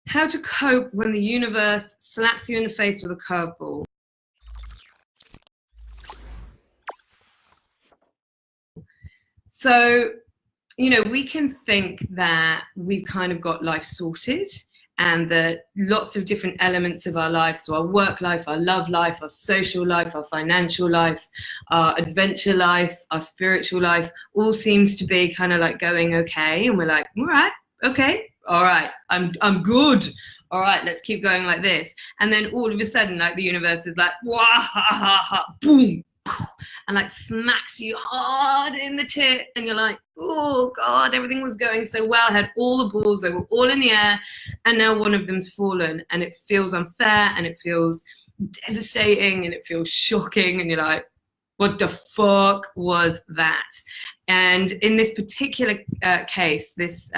How to cope when the universe slaps you in the face with a curveball. So, we can think that we've kind of got life sorted and that lots of different elements of our life, so our work life, our love life, our social life, our financial life, our adventure life, our spiritual life, all seems to be kind of like going okay. And we're like, all right, okay, all right, I'm good. All right, let's keep going like this. And then all of a sudden, like the universe is like, wah, ha, ha, ha, boom, and like smacks you hard in the tit, and you're like, oh God, everything was going so well. I had all the balls, they were all in the air, and now one of them's fallen, and it feels unfair, and it feels devastating, and it feels shocking, and you're like, what the fuck was that? And in this particular case, this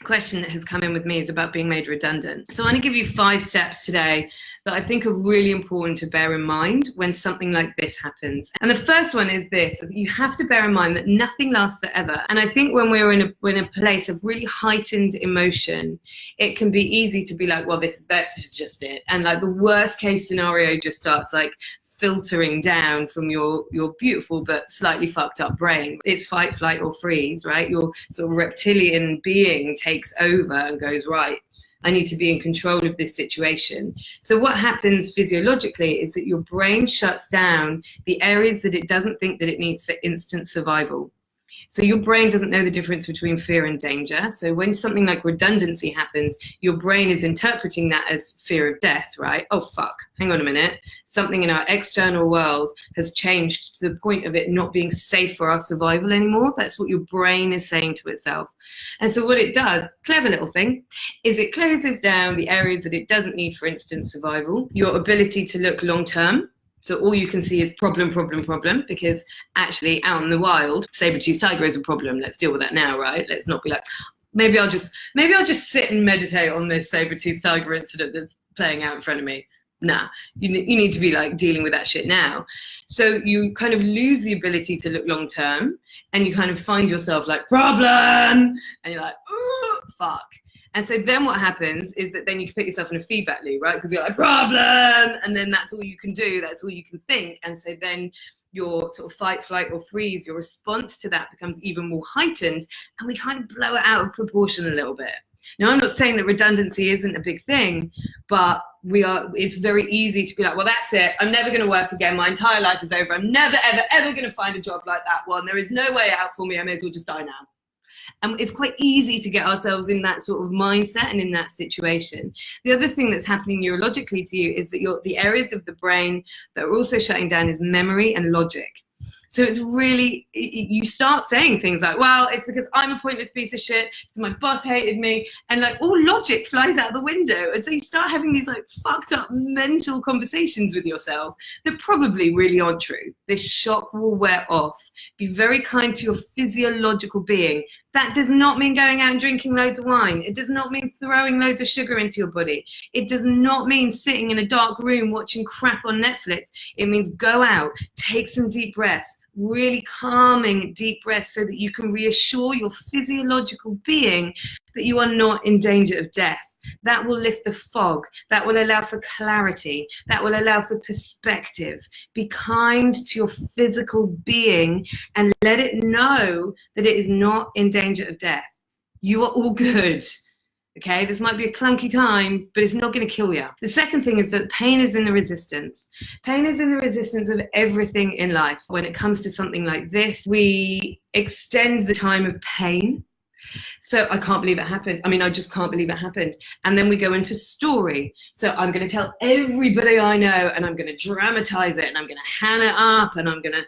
question that has come in with me is about being made redundant. So I'm going to give you 5 steps today that I think are really important to bear in mind when something like this happens. And the first one is this: you have to bear in mind that nothing lasts forever. And I think when we're in a place of really heightened emotion, it can be easy to be like, well, that's just it. And like the worst case scenario just starts like filtering down from your beautiful but slightly fucked up brain. It's fight, flight, or freeze, right? Your sort of reptilian being takes over and goes, right, I need to be in control of this situation. So what happens physiologically is that your brain shuts down the areas that it doesn't think that it needs for instant survival. So your brain doesn't know the difference between fear and danger. So when something like redundancy happens, your brain is interpreting that as fear of death, right? Oh, fuck, hang on a minute. Something in our external world has changed to the point of it not being safe for our survival anymore. That's what your brain is saying to itself. And so what it does, clever little thing, is it closes down the areas that it doesn't need for instant survival, your ability to look long-term. So all you can see is problem, because actually out in the wild, saber-toothed tiger is a problem. Let's deal with that now, right? Let's not be like, maybe I'll just sit and meditate on this saber-toothed tiger incident that's playing out in front of me. Nah, you need to be like dealing with that shit now. So you kind of lose the ability to look long term, and you kind of find yourself like, problem, and you're like, ooh, fuck. And so then what happens is that then you can put yourself in a feedback loop, right? Because you're like, problem, and then that's all you can do, that's all you can think. And so then your sort of fight, flight, or freeze, your response to that becomes even more heightened, and we kind of blow it out of proportion a little bit. Now, I'm not saying that redundancy isn't a big thing, but it's very easy to be like, well, that's it. I'm never going to work again. My entire life is over. I'm never, ever, ever going to find a job like that one. There is no way out for me. I may as well just die now. And it's quite easy to get ourselves in that sort of mindset and in that situation. The other thing that's happening neurologically to you is that the areas of the brain that are also shutting down is memory and logic. So it's really, you start saying things like, well, it's because I'm a pointless piece of shit, so my boss hated me, and like all logic flies out the window. And so you start having these like fucked up mental conversations with yourself that probably really aren't true. This shock will wear off. Be very kind to your physiological being. That does not mean going out and drinking loads of wine. It does not mean throwing loads of sugar into your body. It does not mean sitting in a dark room watching crap on Netflix. It means go out, take some deep breaths, really calming deep breaths so that you can reassure your physiological being that you are not in danger of death. That will lift the fog. That will allow for clarity. That will allow for perspective. Be kind to your physical being and let it know that it is not in danger of death. You are all good. Okay, this might be a clunky time, but it's not going to kill you. The second thing is that pain is in the resistance. Pain is in the resistance of everything in life. When it comes to something like this, we extend the time of pain. So I can't believe it happened. I mean, I just can't believe it happened. And then we go into story. So I'm going to tell everybody I know, and I'm going to dramatize it, and I'm going to ham it up, and I'm going to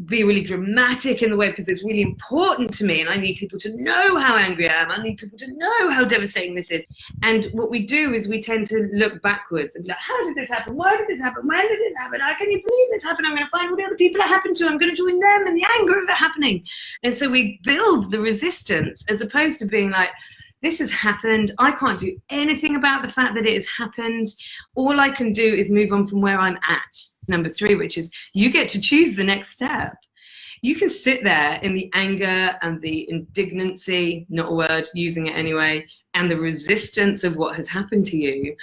be really dramatic in the way because it's really important to me, and I need people to know how angry I am. I need people to know how devastating this is. And what we do is we tend to look backwards and be like, how did this happen? Why did this happen? When did this happen? How can you believe this happened? I'm going to find all the other people it happened to. I'm going to join them in the anger of it happening. And so we build the resistance as opposed to being like, this has happened. I can't do anything about the fact that it has happened. All I can do is move on from where I'm at. Number 3, which is you get to choose the next step. You can sit there in the anger and the indignancy, not a word, using it anyway, and the resistance of what has happened to you.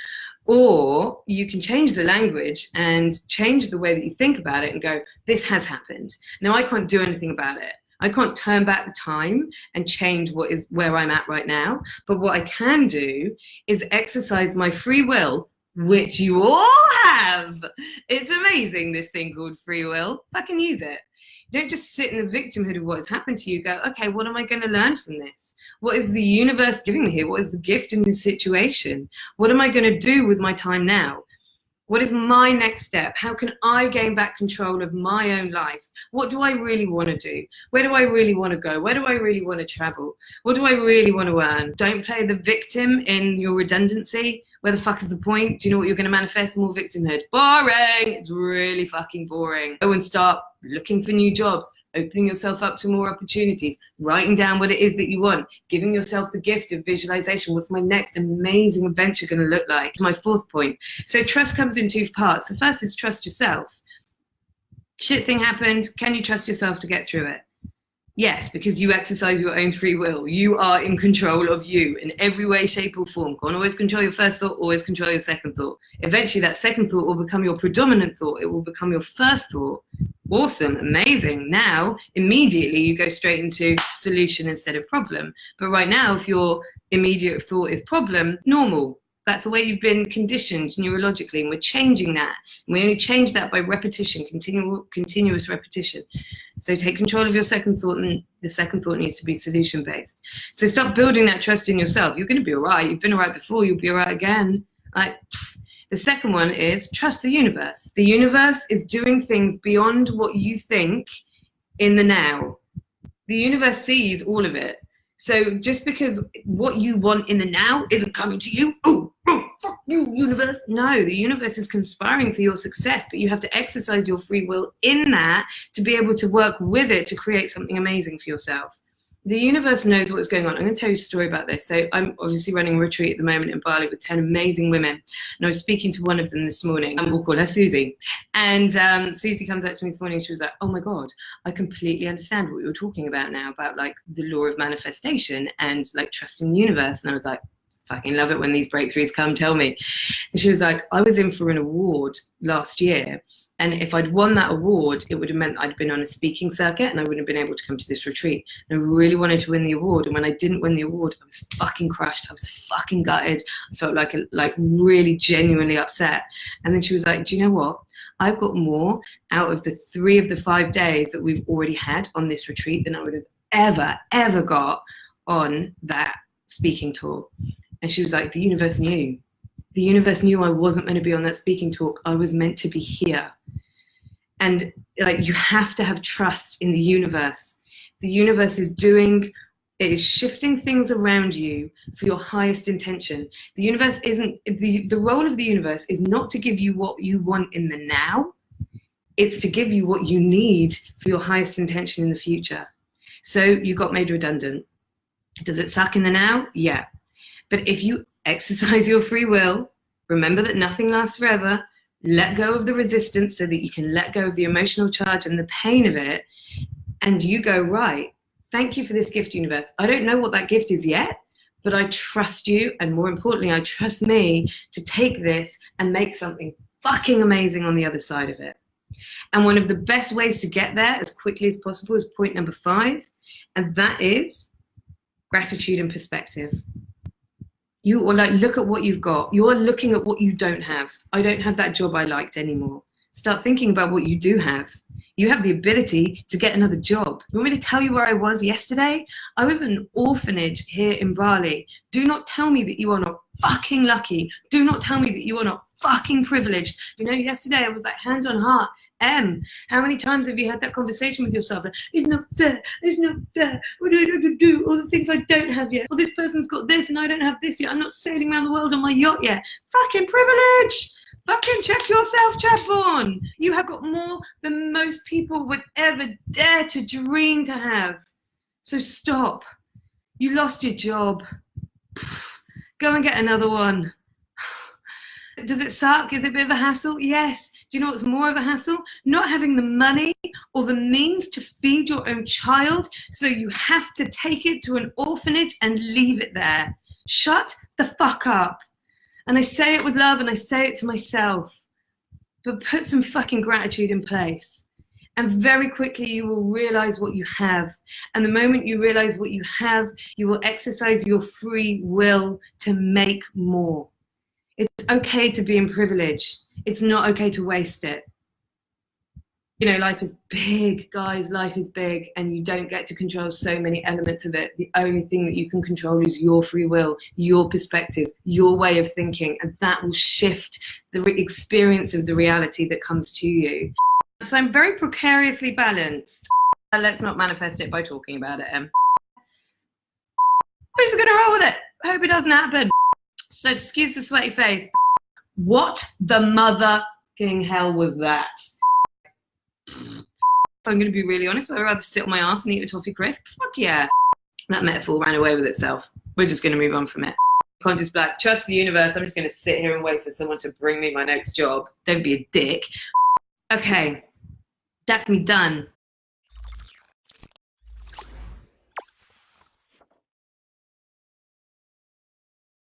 Or you can change the language and change the way that you think about it and go, this has happened. Now, I can't do anything about it. I can't turn back the time and change what is where I'm at right now. But what I can do is exercise my free will, which you all have. It's amazing, this thing called free will. Fucking use it. You don't just sit in the victimhood of what has happened to you. Go, okay, what am I going to learn from this? What is the universe giving me here? What is the gift in this situation? What am I going to do with my time now? What is my next step? How can I gain back control of my own life? What do I really want to do? Where do I really want to go? Where do I really want to travel? What do I really want to earn? Don't play the victim in your redundancy. Where the fuck is the point? Do you know what you're going to manifest? More victimhood. Boring. It's really fucking boring. Go and start looking for new jobs, opening yourself up to more opportunities, writing down what it is that you want, giving yourself the gift of visualization. What's my next amazing adventure going to look like? My fourth point. So trust comes in two parts. The first is trust yourself. Shit thing happened. Can you trust yourself to get through it? Yes, because you exercise your own free will. You are in control of you in every way, shape, or form. Can't always control your first thought, always control your second thought. Eventually, that second thought will become your predominant thought. It will become your first thought. Awesome, amazing. Now, immediately, you go straight into solution instead of problem. But right now, if your immediate thought is problem, normal. That's the way you've been conditioned neurologically, and we're changing that. And we only change that by repetition, continuous repetition. So take control of your second thought, and the second thought needs to be solution-based. So start building that trust in yourself. You're going to be all right. You've been all right before. You'll be all right again. The second one is trust the universe. The universe is doing things beyond what you think in the now. The universe sees all of it. So just because what you want in the now isn't coming to you, oh, fuck you, universe. No, the universe is conspiring for your success, but you have to exercise your free will in that to be able to work with it to create something amazing for yourself. The universe knows what's going on. I'm going to tell you a story about this. So I'm obviously running a retreat at the moment in Bali with 10 amazing women. And I was speaking to one of them this morning, and we'll call her Susie. And Susie comes up to me this morning. She was like, oh my God, I completely understand what you're talking about now, about like the law of manifestation and like trusting the universe. And I was like, fucking love it when these breakthroughs come, tell me. And she was like, I was in for an award last year. And if I'd won that award, it would have meant I'd been on a speaking circuit and I wouldn't have been able to come to this retreat. And I really wanted to win the award. And when I didn't win the award, I was fucking crushed. I was fucking gutted. I felt like really genuinely upset. And then she was like, do you know what? I've got more out of the 3 of the 5 days that we've already had on this retreat than I would have ever got on that speaking tour. And she was like, the universe knew. The universe knew I wasn't meant to be on that speaking talk. I was meant to be here. And like, you have to have trust in the universe. The universe is shifting things around you for your highest intention. The universe the role of the universe is not to give you what you want in the now. It's to give you what you need for your highest intention in the future. So you got made redundant. Does it suck in the now? Yeah. But if you exercise your free will, remember that nothing lasts forever, let go of the resistance so that you can let go of the emotional charge and the pain of it, and you go, right, thank you for this gift, universe. I don't know what that gift is yet, but I trust you, and more importantly, I trust me to take this and make something fucking amazing on the other side of it. And one of the best ways to get there as quickly as possible is point number 5, and that is gratitude and perspective. You are like, look at what you've got. You are looking at what you don't have. I don't have that job I liked anymore. Start thinking about what you do have. You have the ability to get another job. You want me to tell you where I was yesterday? I was in an orphanage here in Bali. Do not tell me that you are not fucking lucky. Do not tell me that you are not fucking privileged. You know, yesterday I was like, hand on heart, how many times have you had that conversation with yourself? It's not fair. It's not fair. What do I have to do? All the things I don't have yet. Well, this person's got this and I don't have this yet. I'm not sailing around the world on my yacht yet. Fucking privilege. Fucking check yourself, Chapon. You have got more than most people would ever dare to dream to have. So stop. You lost your job. Go and get another one. Does it suck? Is it a bit of a hassle? Yes. Do you know what's more of a hassle? Not having the money or the means to feed your own child, so you have to take it to an orphanage and leave it there. Shut the fuck up. And I say it with love and I say it to myself, but put some fucking gratitude in place. And very quickly you will realize what you have. And the moment you realize what you have, you will exercise your free will to make more. It's okay to be in privilege. It's not okay to waste it. You know, life is big, guys, life is big, and you don't get to control so many elements of it. The only thing that you can control is your free will, your perspective, your way of thinking, and that will shift the experience of the reality that comes to you. So I'm very precariously balanced. Let's not manifest it by talking about it. We're just gonna roll with it. Hope it doesn't happen. So excuse the sweaty face. What the mother-king hell was that? If I'm going to be really honest, I'd rather sit on my ass and eat a toffee crisp. Fuck yeah. That metaphor ran away with itself. We're just going to move on from it. You can't just be like, trust the universe. I'm just going to sit here and wait for someone to bring me my next job. Don't be a dick. Okay, that's me done.